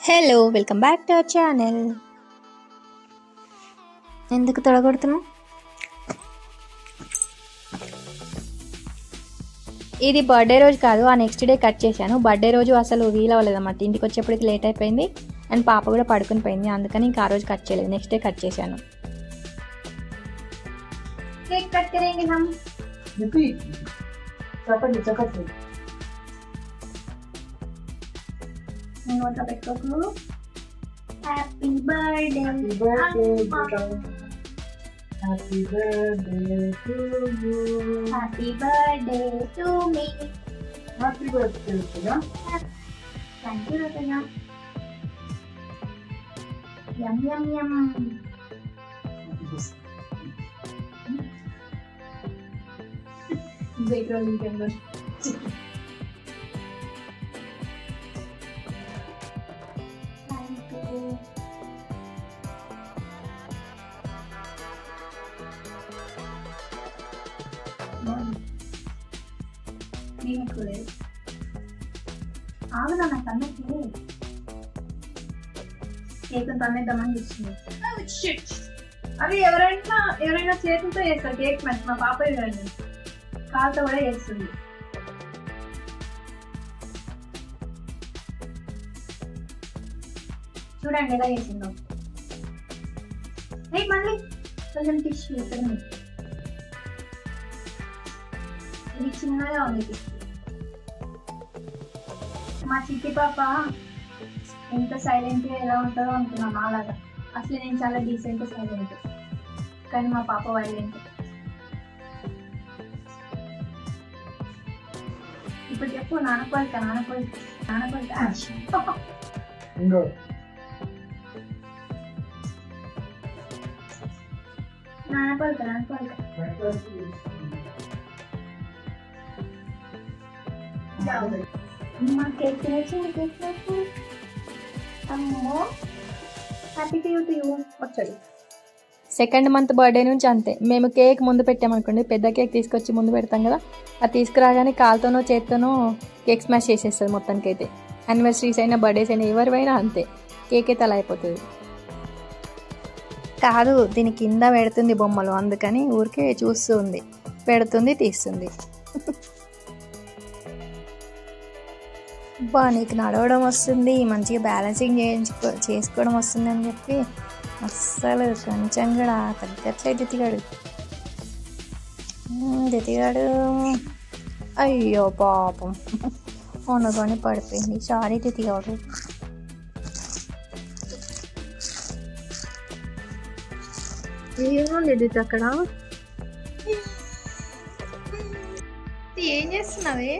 Hello welcome back to our channel. ఎందుకు తొడగొడుతున్నావు? ఇది birthday రోజు కాదు, ఆ నెక్స్ట్ డే కట్ చేశాను. బర్త్డే రోజు అసలు వీల్ అవ్వలేదన్నమాట. ఇంటికి వచ్చేప్పటికి లేట్ అయిపోయింది అండ్ పాప కూడా పడుకుని పోయింది, అందుకని ఇంకా ఆ రోజు కట్ చేయలేదు, నెక్స్ట్ డే కట్ చేశాను. కేక్ కట్ కरेंगे हम. నేను వాటర్ పెట్టుకోకు. Happy birthday Happy birthday to you. Happy birthday to me. Happy birthday to you. Thank you Ratana. Yum yum yum. Bakery link ఆగుదా నా కన్నకి కేక్ తన్నేద్దామని చూస్తుంది. అది ఎవరైనా చేతులతో చేస్తారు కేక్ మ్యాచ్. మా పాప చూడండి కాలుతో కూడా చేస్తుంది. చూడండి ఎలా చేసిందో. మళ్ళీ కొంచెం టిష్యూ ఇక్కడ ఇది చిన్నగా ఉంది టిష్యూ. మా చిట్టి పాప ఎంత సైలెంట్గా ఎలా ఉంటుందో అనుకున్నాను, అలాగా. అసలు నేను చాలా డీసెంట్ సైలెంట్, కానీ మా పాప వైలెంట్. ఇప్పుడు చెప్పు, నానకోలిక నానకోలిక నానకోలిక. నానకోలిక నానకోలిక. మా కేక్ తినేసి కేక్ తినేసి అమ్మో హ్యాపీ టు యూ వచ్చాడు. సెకండ్ మంత్ బర్త్డే నుంచి అంతే, మేము కేక్ ముందు పెట్టామనుకోండి, పెద్ద కేక్ తీసుకొచ్చి ముందు పెడతాం కదా, అది తీసుకురాగానే కాలుతోనో చేత్తోనో కేక్ స్మాష్ చేసేస్తుంది మొత్తానికి. అయితే యానివర్సరీస్ అయినా బర్త్డేస్ అయినా ఎవరివైనా అంతే, కేక్ అయితే అలా అయిపోతుంది. కాదు, దీని కింద పెడుతుంది బొమ్మలు, అందుకని ఊరికే చూస్తూ ఉంది, పెడుతుంది తీస్తుంది. బా నీకు నడవడం వస్తుంది, మంచిగా బ్యాలెన్సింగ్ చేసుకోవడం వస్తుంది అని చెప్పి అస్సలు కొంచెం కూడా తగ్గట్లేదు దితిగాడు. అయ్యో పాపం కొనుకొని పడిపోయింది. సారీ దితిగాడు. ఏముంది దితి అక్కడ? ఏం చేస్తున్నావే?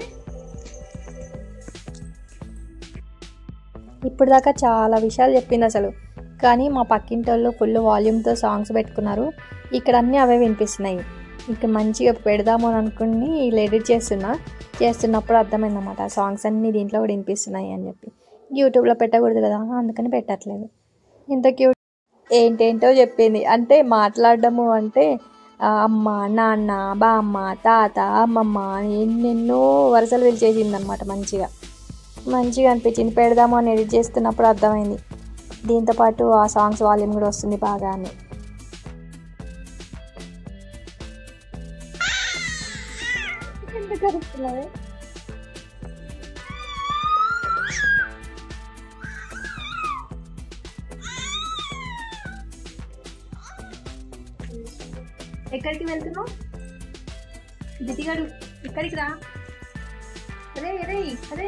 ఇప్పుడు దాకా చాలా విషయాలు చెప్పింది అసలు, కానీ మా పక్కింటి వాళ్ళు ఫుల్ వాల్యూమ్తో సాంగ్స్ పెట్టుకున్నారు. ఇక్కడ అన్నీ అవే వినిపిస్తున్నాయి. ఇక్కడ మంచిగా పెడదాము అని అనుకుని ఎడిట్ చేస్తున్నప్పుడు అర్థమైందన్నమాట, ఆ సాంగ్స్ అన్నీ దీంట్లో కూడా వినిపిస్తున్నాయి అని చెప్పి. యూట్యూబ్లో పెట్టకూడదు కదా, అందుకని పెట్టట్లేదు. ఇంత క్యూట్ ఏంటేంటో చెప్పింది. అంటే మాట్లాడడము అంటే అమ్మ, నాన్న, బామ్మ, తాత, అమ్మమ్మ ఎన్నెన్నో వరుసలు పిలిచేసింది అనమాట. మంచిగా అనిపించింది. పెడదాము అని ఎడిట్ చేస్తున్నప్పుడు అర్థమైంది. దీంతోపాటు ఆ సాంగ్స్ వాల్యూమ్ కూడా వస్తుంది బాగా అని. ఎక్కడికి వెళ్తున్నావు దితిగాడు? ఇక్కడికి రా. అరే అరే అరే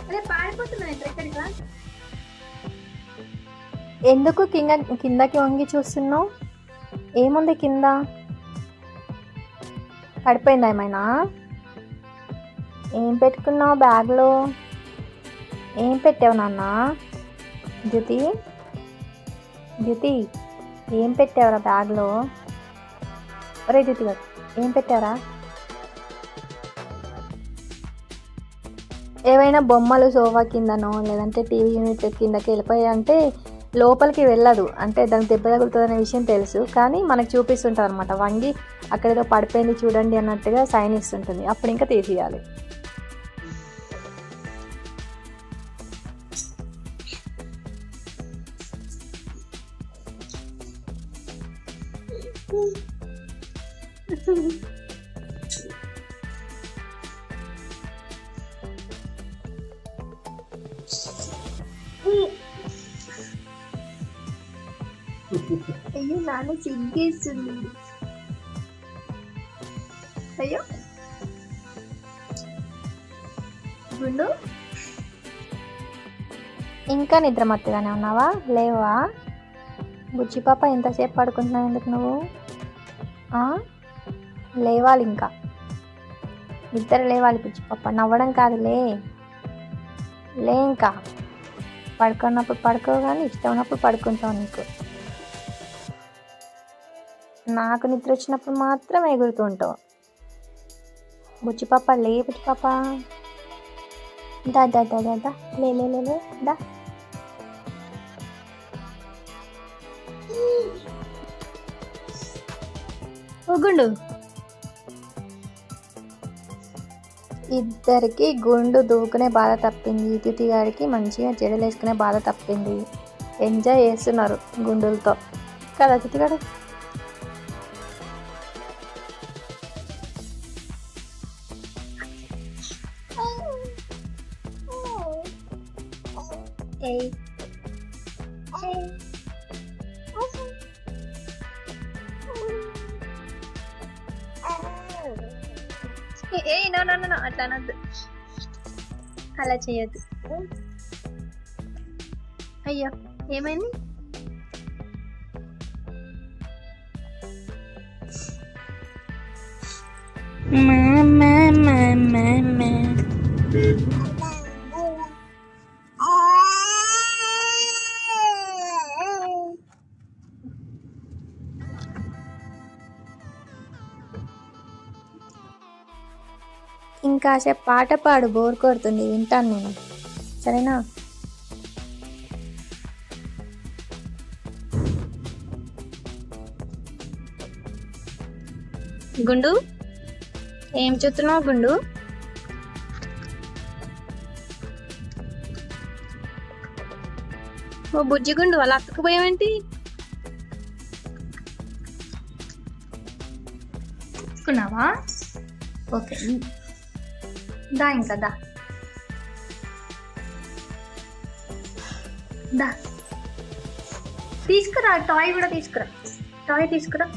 అరే పారిపోతున్నా. ఎక్కడికి రా. ఎందుకు కిందకి వంగి చూస్తున్నావు? ఏముంది కింద? పడిపోయిందా ఏమైనా? ఏం పెట్టుకున్నావు బ్యాగ్లో? ఏం పెట్టావు నాన్న? జ్యోతి ఏం పెట్టావురా బ్యాగ్లో? ఒరే జ్యోతి గారు ఏం పెట్టారా? ఏవైనా బొమ్మలు సోఫా కిందనో లేదంటే టీవీ యూనిట్ కిందకి వెళ్ళిపోయాయి అంటే లోపలికి వెళ్ళదు, అంటే దానికి దెబ్బ తగులుతుంది అనే విషయం తెలుసు, కానీ మనకు చూపిస్తుంటుంది అనమాట. వంగి అక్కడేదో పడిపోయింది చూడండి అన్నట్టుగా సైన్ ఇస్తుంటుంది, అప్పుడు ఇంకా తీసేయాలి. అయ్యో నాన్న సిగ్గేస్తుంది. అయ్యో గుండు ఇంకా నిద్రమత్తుగానే ఉన్నావా? లేవా? బుజ్జి పాప ఎంతసేపు పడుకుంటున్నావు ఎందుకు నువ్వు? లేవాలి, ఇంకా నిద్ర లేవాలి బుజ్జి పాప. నవ్వడం కాదులే, లే. ఇంకా పడుకున్నప్పుడు పడుకో, కానీ ఇష్టం ఉన్నప్పుడు పడుకుంటావు. నీకు నాకు నిద్ర వచ్చినప్పుడు మాత్రం ఎగురుతూ ఉంటావు. బుజ్జి పాప లే, బుజ్జి పాప. దా దా దా దా దా, లే లే లే లే, దా. గుండు ఇద్దరికి గుండు దూకునే బాధ తప్పింది. తితి గారికి మంచిగా జడలు వేసుకునే బాధ తప్పింది. ఎంజాయ్ చేస్తున్నారు గుండులతో కదా తితి గారు? నో అట్లా అనద్దు, అలా చేయొద్దు. అయ్యో ఏమైంది? ఇంకాసేపు పాట పాడు, బోర్ కొడుతుంది, వింటాను నేను, సరేనా? గుండు ఏం చూస్తున్నావు గుండు? ఓ బుజ్జి గుండు, అలా అతుకుపోయావేంటి? తీసుకున్నావా? ఓకే దా, ఇంకా దా దా, తీసుకురా. టాయ్ కూడా తీసుకురా, టాయ్ తీసుకురా.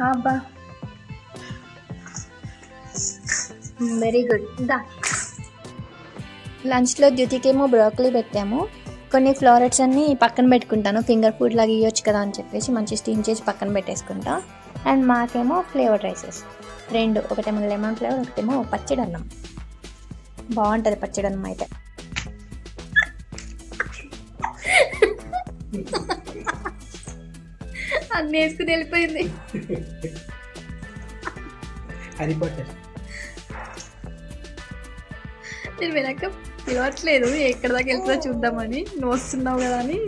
అబ్బా వెరీ గుడ్. దా. లంచ్లో ద్యుతికేమో బ్రోకలీ పెట్టాము. కొన్ని ఫ్లోరెట్స్ అన్నీ పక్కన పెట్టుకుంటాను, ఫింగర్ ఫుడ్ లాగా ఇవ్వచ్చు కదా అని చెప్పేసి మంచి స్టీమ్ చేసి పక్కన పెట్టేసుకుంటా. అండ్ మాకేమో ఫ్లేవర్డ్ రైసెస్ రెండు, ఒకటేమో లెమన్ ఫ్లేవర్, ఒకటేమో పచ్చడి అన్నం. బాగుంటుంది పచ్చడి అన్నం అయితే. అన్నీ వేసుకుని వెళ్ళిపోయింది. నేను వెనక పిలవట్లేదు, ఎక్కడ దాకా వెళ్తుందో చూద్దామని. నువ్వు వస్తున్నావు కదా అని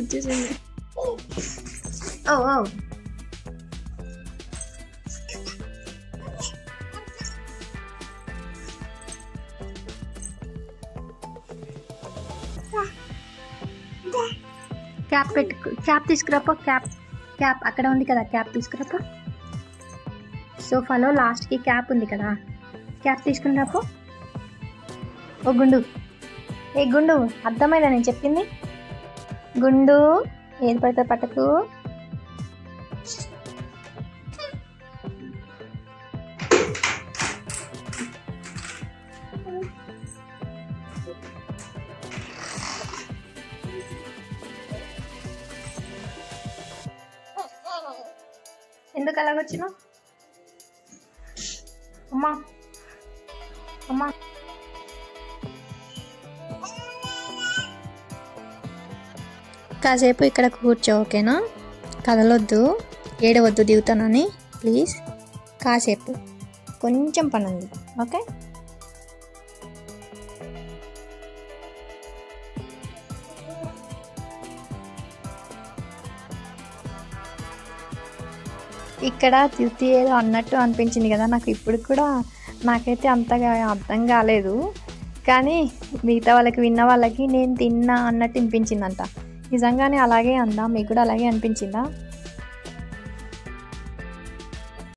వచ్చేసింది. ఓ ఓ క్యాప్ పెట్టుకు, క్యాప్ తీసుకురాపో. క్యాప్ అక్కడ ఉంది కదా, క్యాప్ తీసుకురాపో. సోఫాలో లాస్ట్కి క్యాప్ ఉంది కదా, క్యాప్ తీసుకుని రాపో. ఓ గుండు, ఏ గుండు, అర్థమైందా నేను చెప్పింది? గుండు ఏది పడితే పట్టకు. ఎందుకు అలాగొచ్చినావు? అమ్మా అమ్మా కాసేపు ఇక్కడ కూర్చో, ఓకేనా? కదలొద్దు, ఏడవద్దు, దిగుతానని ప్లీజ్. కాసేపు కొంచెం పని ఉంది, ఓకే? ఇక్కడ తిత్తి ఏదో అన్నట్టు అనిపించింది కదా నాకు. ఇప్పుడు కూడా నాకైతే అంతగా అర్థం కాలేదు, కానీ మిగతా వాళ్ళకి, విన్న వాళ్ళకి నేను తిన్నా అన్నట్టు అనిపించిందంట. నిజంగానే అలాగే అందా? మీకు కూడా అలాగే అనిపించిందా?